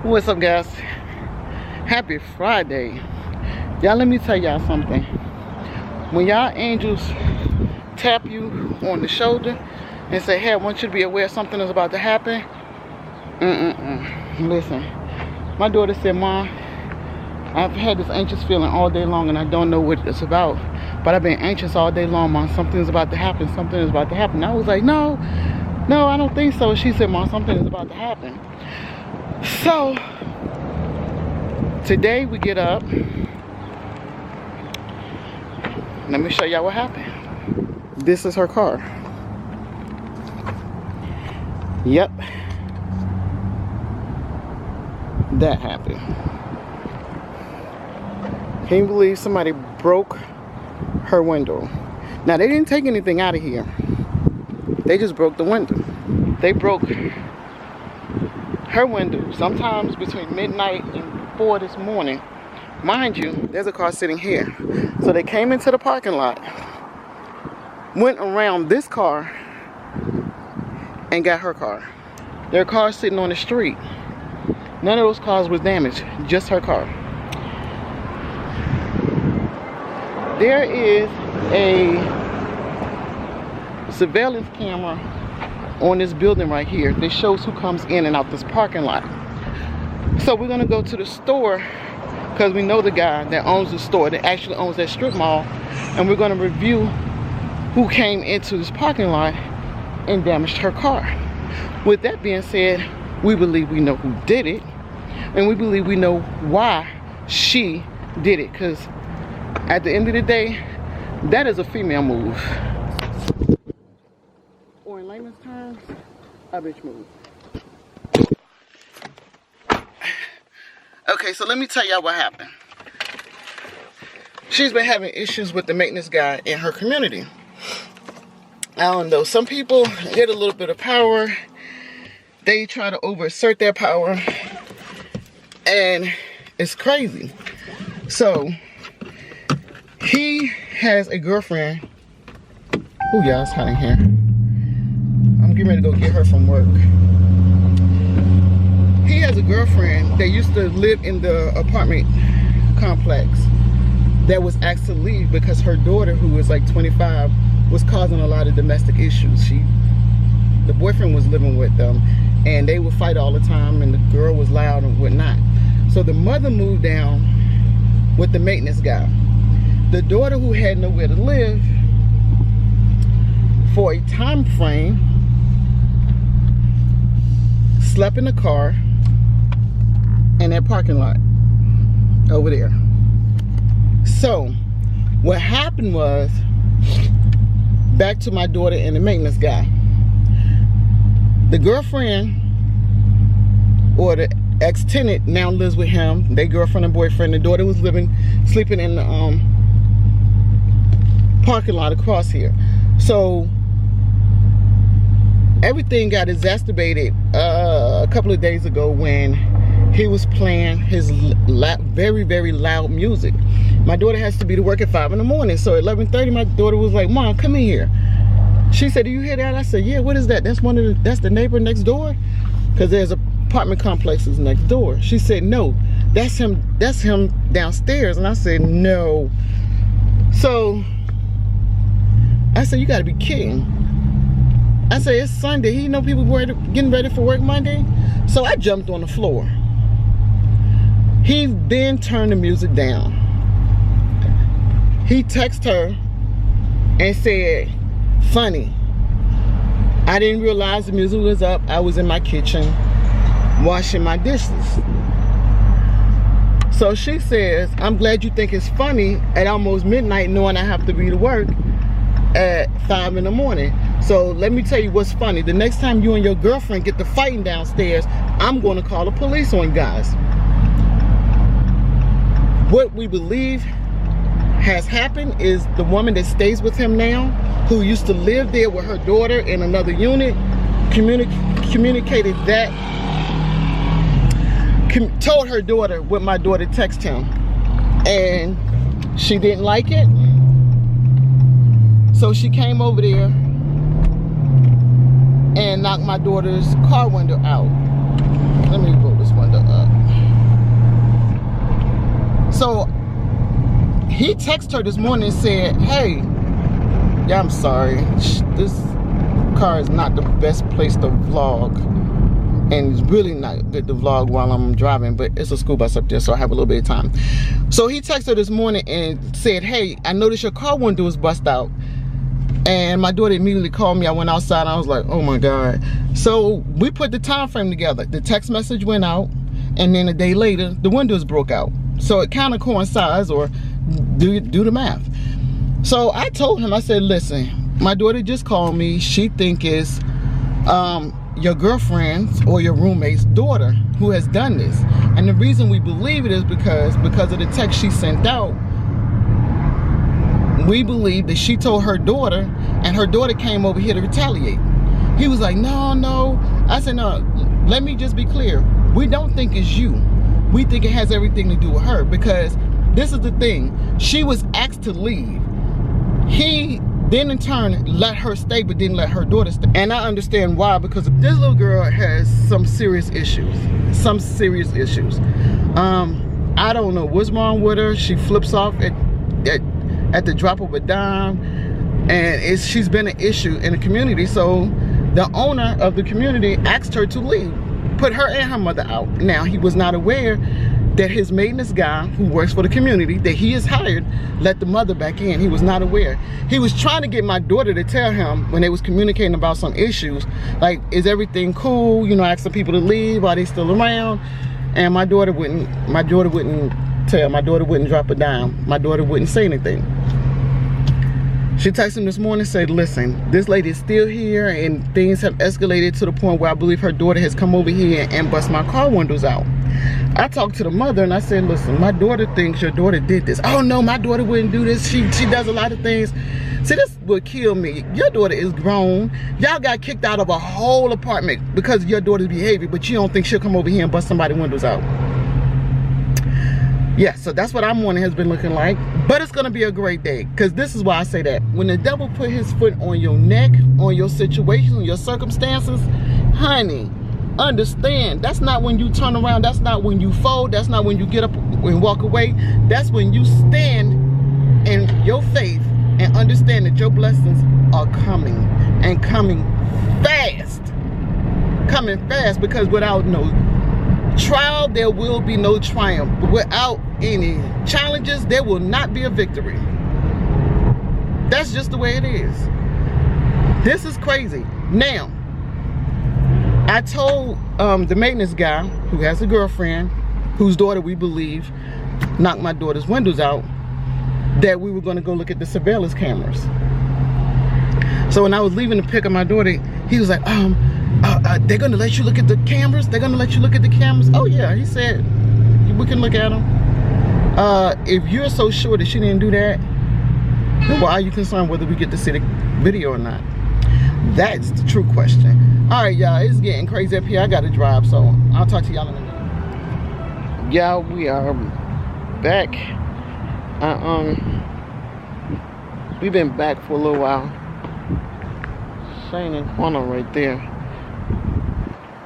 What's up, guys? Happy Friday. Y'all, let me tell y'all something. When y'all angels tap you on the shoulder and say, hey, I want you to be aware something is about to happen. Listen, my daughter said, Mom, I've had this anxious feeling all day long and I don't know what it's about. But I've been anxious all day long, Mom. Something's about to happen. Something is about to happen. I was like, no, I don't think so. She said, Mom, something is about to happen. So, today we get up. Let me show y'all what happened. This is her car. Yep. That happened. Can you believe somebody broke her window? Now, they didn't take anything out of here. They just broke the window. They broke her window sometimes between midnight and 4 this morning. Mind you, there's a car sitting here. So they came into the parking lot, went around this car, and got her car. Their car sitting on the street. None of those cars was damaged, just her car. There is a surveillance camera on this building right here that shows who comes in and out this parking lot. So we're gonna go to the store because we know the guy that owns the store, that actually owns that strip mall, and we're gonna review who came into this parking lot and damaged her car. With that being said, we believe we know who did it, and we believe we know why she did it, because at the end of the day, that is a female move. Or in layman's terms, a bitch move. Okay, so let me tell y'all what happened. She's been having issues with the maintenance guy in her community. I don't know, some people get a little bit of power. They try to overassert their power. And it's crazy. So, he has a girlfriend. Ooh, y'all, it's hot in here. I'm getting ready to go get her from work. He has a girlfriend that used to live in the apartment complex that was asked to leave because her daughter, who was like 25, was causing a lot of domestic issues. The boyfriend was living with them and they would fight all the time and the girl was loud and whatnot. So the mother moved down with the maintenance guy. The daughter, who had nowhere to live for a time frame, slept in the car in that parking lot over there. So what happened was, back to my daughter and the maintenance guy, the girlfriend, or the ex-tenant, now lives with him. They girlfriend and boyfriend. The daughter was sleeping in the parking lot across here. So everything got exacerbated a couple of days ago when he was playing his very, very loud music. My daughter has to be to work at 5 in the morning. So at 11:30, my daughter was like, Mom, come in here. She said, do you hear that? I said, yeah, what is that? That's the neighbor next door? Because there's apartment complexes next door. She said, no, that's him downstairs. And I said, no. So I said, you gotta be kidding. I said, it's Sunday. He know people were getting ready for work Monday. So I jumped on the floor. He then turned the music down. He texted her and said, funny, I didn't realize the music was up. I was in my kitchen washing my dishes. So she says, I'm glad you think it's funny at almost midnight knowing I have to be to work at 5 in the morning. So let me tell you what's funny. The next time you and your girlfriend get to fighting downstairs, I'm going to call the police on you guys. What we believe has happened is the woman that stays with him now, who used to live there with her daughter in another unit, communicated that, told her daughter what my daughter texted him, and she didn't like it. So she came over there and knocked my daughter's car window out. Let me roll this window up. So he texted her this morning and said, hey, yeah, I'm sorry, this car is not the best place to vlog, and it's really not good to vlog while I'm driving, but it's a school bus up there, so I have a little bit of time. So he texted her this morning and said, hey, I noticed your car window was busted out. And my daughter immediately called me. I went outside and I was like, oh my God. So we put the time frame together. The text message went out, and then a day later the windows broke out. So it kind of coincides, or do the math. So I told him, I said, listen, my daughter just called me. She think it's your girlfriend's or your roommate's daughter who has done this. And the reason we believe it is because of the text she sent out. We believe that she told her daughter, and her daughter came over here to retaliate. He was like, no. I said, no, let me just be clear. We don't think it's you. We think it has everything to do with her, because this is the thing. She was asked to leave. He then in turn let her stay, but didn't let her daughter stay. And I understand why, because this little girl has some serious issues. I don't know what's wrong with her. She flips off at the drop of a dime, and she's been an issue in the community. So the owner of the community asked her to leave, put her and her mother out. Now, he was not aware that his maintenance guy who works for the community that he has hired let the mother back in. He was not aware. He was trying to get my daughter to tell him when they was communicating about some issues, like, is everything cool, you know, asking people to leave, are they still around? And my daughter wouldn't tell. My daughter wouldn't drop a dime. My daughter wouldn't say anything. She texted him this morning and said, listen, this lady is still here, and things have escalated to the point where I believe her daughter has come over here and bust my car windows out. I talked to the mother and I said, listen, my daughter thinks your daughter did this. Oh no, my daughter wouldn't do this. She does a lot of things. See, this would kill me. Your daughter is grown. Y'all got kicked out of a whole apartment because of your daughter's behavior, but you don't think she'll come over here and bust somebody's windows out. Yeah, so that's what our morning has been looking like. But it's gonna be a great day, because this is why I say that. When the devil put his foot on your neck, on your situation, on your circumstances, honey, understand, that's not when you turn around, that's not when you fold, that's not when you get up and walk away. That's when you stand in your faith and understand that your blessings are coming, and coming fast. Coming fast, because without no trial, there will be no triumph. But without any challenges, there will not be a victory. That's just the way it is. This is crazy. Now, I told the maintenance guy, who has a girlfriend, whose daughter we believe knocked my daughter's windows out, that we were going to go look at the surveillance cameras. So when I was leaving to pick up my daughter, he was like, they're gonna let you look at the cameras? They're gonna let you look at the cameras? Oh yeah, he said, we can look at them. If you're so sure that she didn't do that, then why are you concerned whether we get to see the video or not? That's the true question. All right, y'all, it's getting crazy up here. I gotta drive, so I'll talk to y'all in a minute. Y'all, we are back. We've been back for a little while. Shane and Corner right there.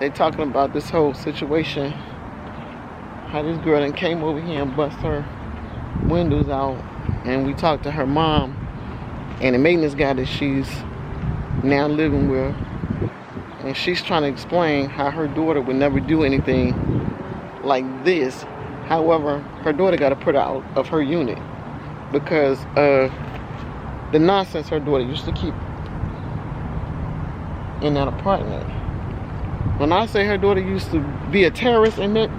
They talking about this whole situation, how this girl then came over here and bust her windows out, and we talked to her mom and the maintenance guy that she's now living with, and she's trying to explain how her daughter would never do anything like this. However, her daughter got to put her out of her unit because of the nonsense her daughter used to keep in that apartment. When I say her daughter used to be a terrorist in that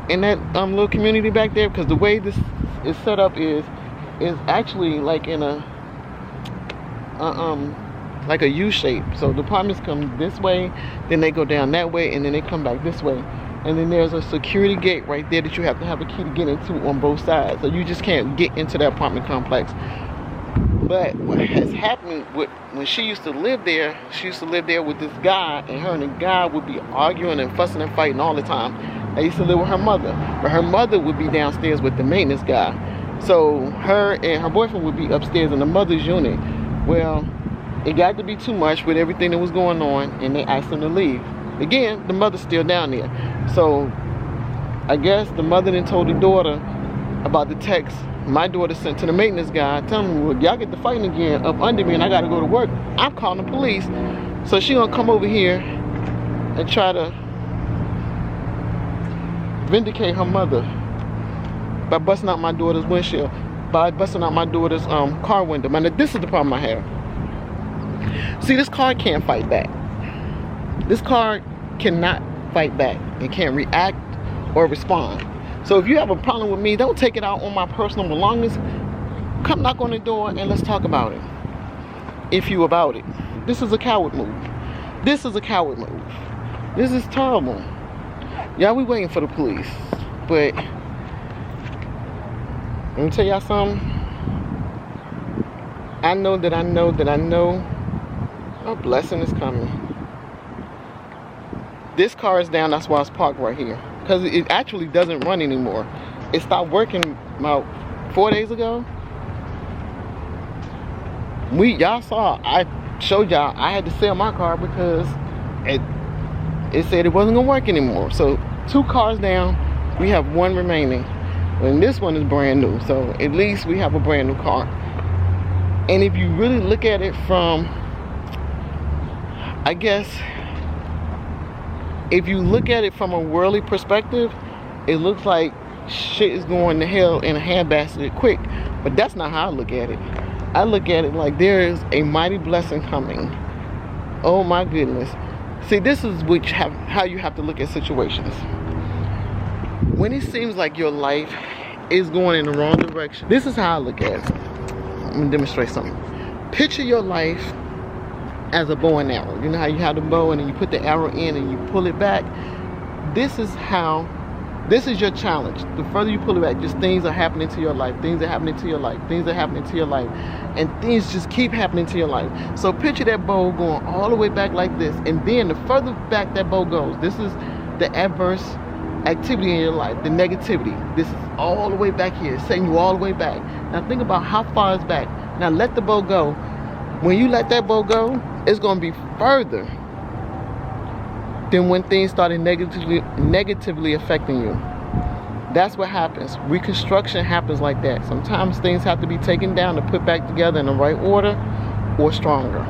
little community back there, because the way this is set up is actually like in a like a U shape. So the apartments come this way, then they go down that way, and then they come back this way. And then there's a security gate right there that you have to have a key to get into on both sides. So you just can't get into the apartment complex. But what has happened with, when she used to live there, she used to live there with this guy, and her and the guy would be arguing and fussing and fighting all the time. I used to live with her mother, but her mother would be downstairs with the maintenance guy. So her and her boyfriend would be upstairs in the mother's unit. Well, it got to be too much with everything that was going on, and they asked them to leave. Again, the mother's still down there. So I guess the mother then told the daughter about the text my daughter sent to the maintenance guy telling me, well, y'all get to fighting again up under me and I gotta go to work. I'm calling the police. So she gonna come over here and try to vindicate her mother by busting out my daughter's windshield, by busting out my daughter's car window. Man, this is the problem I have. See, this car can't fight back. This car cannot fight back. It can't react or respond. So if you have a problem with me, don't take it out on my personal belongings. Come knock on the door and let's talk about it. If you about it. This is a coward move. This is a coward move. This is terrible. Y'all, we waiting for the police. But let me tell y'all something. I know that I know that I know a blessing is coming. This car is down, that's why it's parked right here. Because it actually doesn't run anymore. It stopped working about 4 days ago. Y'all saw, I showed y'all I had to sell my car because it said it wasn't gonna work anymore. So 2 cars down, we have 1 remaining. And this one is brand new, so at least we have a brand new car. And if you really look at it from, I guess, if you look at it from a worldly perspective, it looks like shit is going to hell in a handbasket quick. But that's not how I look at it. I look at it like there is a mighty blessing coming. Oh my goodness. See, this is how you have to look at situations. When it seems like your life is going in the wrong direction, this is how I look at it. I'm gonna demonstrate something. Picture your life as a bow and arrow. You know how you have the bow and then you put the arrow in and you pull it back? This is your challenge. The further you pull it back, just things are happening to your life. Things are happening to your life. Things are happening to your life. And things just keep happening to your life. So picture that bow going all the way back like this. And then the further back that bow goes, this is the adverse activity in your life, the negativity. This is all the way back here, setting you all the way back. Now think about how far it's back. Now let the bow go. When you let that bow go, it's going to be further than when things started negatively affecting you. That's what happens. Reconstruction happens like that. Sometimes things have to be taken down to put back together in the right order or stronger.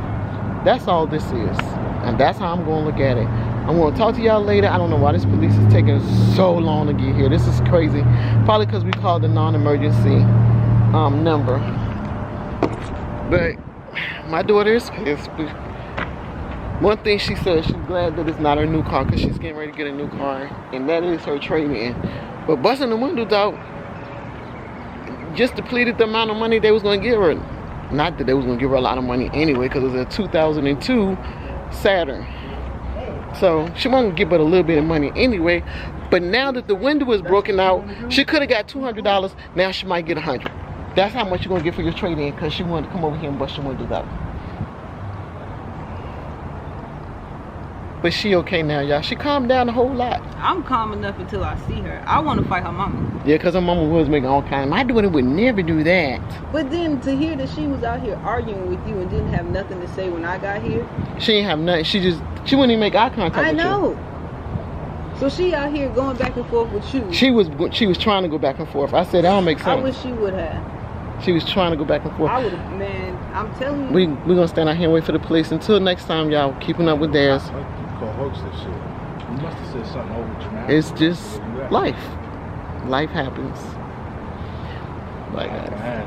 That's all this is. And that's how I'm going to look at it. I'm going to talk to y'all later. I don't know why this police is taking so long to get here. This is crazy. Probably because we called the non-emergency number. But my daughter is pissed. One thing she said, she's glad that it's not her new car because she's getting ready to get a new car. And that is her trade-in. But busting the windows out just depleted the amount of money they was going to give her. Not that they was going to give her a lot of money anyway because it was a 2002 Saturn. So she wasn't give but a little bit of money anyway. But now that the window is broken out, she could have got $200. Now she might get $100. That's how much you're going to get for your trade-in because she wanted to come over here and bust your windows out. But she okay now, y'all. She calmed down a whole lot. I'm calm enough until I see her. I want to fight her mama. Yeah, because her mama was making all kinds. My daughter would never do that. But then to hear that she was out here arguing with you and didn't have nothing to say when I got here. She didn't have nothing. She wouldn't even make eye contact with you. I know. So she out here going back and forth with you. She was trying to go back and forth. I said, that don't make sense. I wish she would have. She was trying to go back and forth. I would have, man. I'm telling you. We're going to stand out here and wait for the police. Until next time, y'all, keeping up with theirs. Hoax this shit. You must have said something over dramatic. It's just life. Life happens. Bye, guys.